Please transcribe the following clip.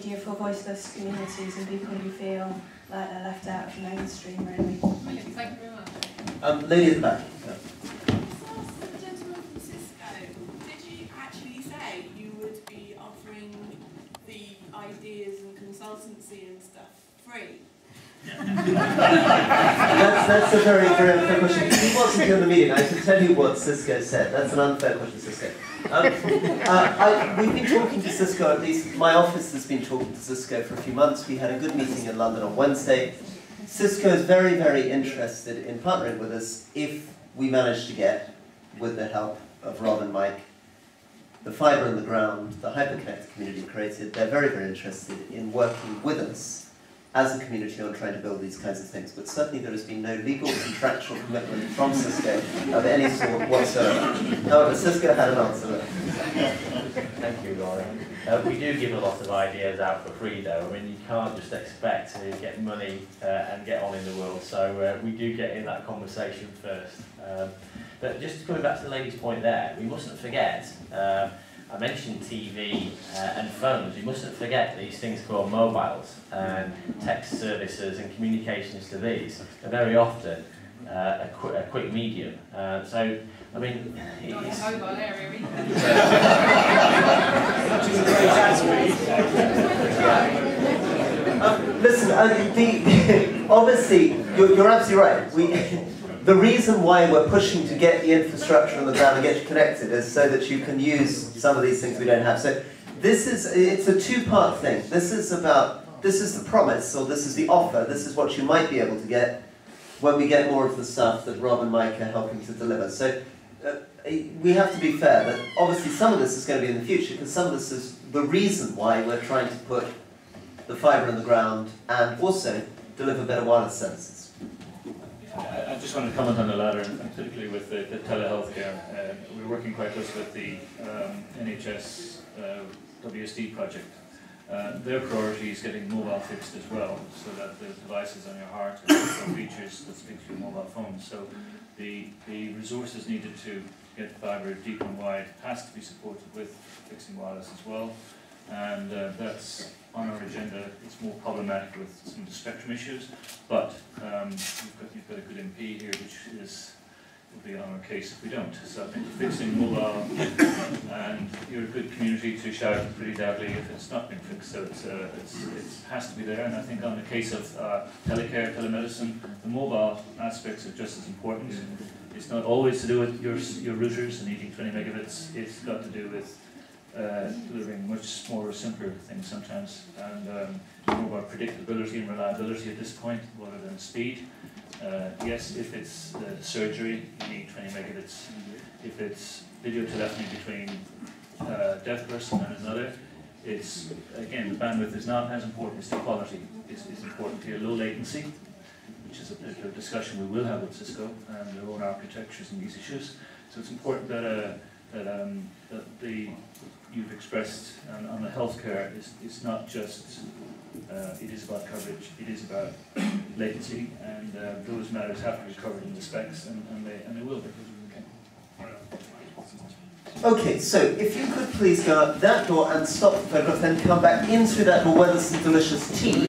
media for voiceless communities and people who feel like they're left out of the mainstream, really. Brilliant, thank you very much. Lady at the back. Yeah. The gentleman from Cisco, did you actually say you would be offering the ideas and consultancy and stuff free? That's a very, very unfair question. He wasn't in the meeting. I can tell you what Cisco said. That's an unfair question, Cisco. We've been talking to Cisco, at least my office has been talking to Cisco for a few months. We had a good meeting in London on Wednesday. Cisco is very, very interested in partnering with us if we manage to get, with the help of Rob and Mike, the fibre in the ground, the hyperconnected community created. They're very, very interested in working with us as a community on trying to build these kinds of things. But certainly there has been no legal contractual commitment from Cisco of any sort whatsoever. However, Cisco had an answer. Thank you, Laura. We do give a lot of ideas out for free, though. I mean, you can't just expect to get money and get on in the world. So we do get in that conversation first. But just coming back to the lady's point there, we mustn't forget, I mentioned TV and phones. We mustn't forget these things called mobiles and text services and communications to these are very often a quick medium. So, I mean, it's... Not a mobile area either. Listen, obviously, you're absolutely right. The reason why we're pushing to get the infrastructure on the ground and get you connected is so that you can use some of these things we don't have. So it's a two-part thing. This is the promise, or this is the offer, this is what you might be able to get when we get more of the stuff that Rob and Mike are helping to deliver. So we have to be fair that obviously some of this is going to be in the future, because some of this is the reason why we're trying to put the fibre in the ground and also deliver better wireless services. I just want to comment on the latter, and particularly with the telehealthcare. We're working quite closely with the NHS WSD project. Their priority is getting mobile fixed as well, so that the devices on your heart have features that speak to your mobile phone. So the resources needed to get fibre deep and wide has to be supported with fixing wireless as well. And that's on our agenda. It's more problematic with some of the spectrum issues, but you've got a good MP here, which will be on our case if we don't. So I think fixing mobile, and you're a good community to shout pretty loudly if it's not being fixed. So it has to be there. And I think on the case of telecare, telemedicine, the mobile aspects are just as important. It's not always to do with your routers and needing 20 megabits. It's got to do with delivering much more simpler things sometimes, and more about predictability and reliability at this point rather than speed. Yes, if it's surgery, you need 20 megabits. If it's video telephony between a deaf person and another, it's, again, the bandwidth is not as important as the quality. It's important to low latency, which is a particular discussion we will have with Cisco and their own architectures and these issues. So it's important that you've expressed on the healthcare is not just, it is about coverage, it is about latency, and those matters have to be covered in the specs, and they will be. Okay, so if you could please go out that door and stop the photograph, then come back in through that door where there's some delicious tea.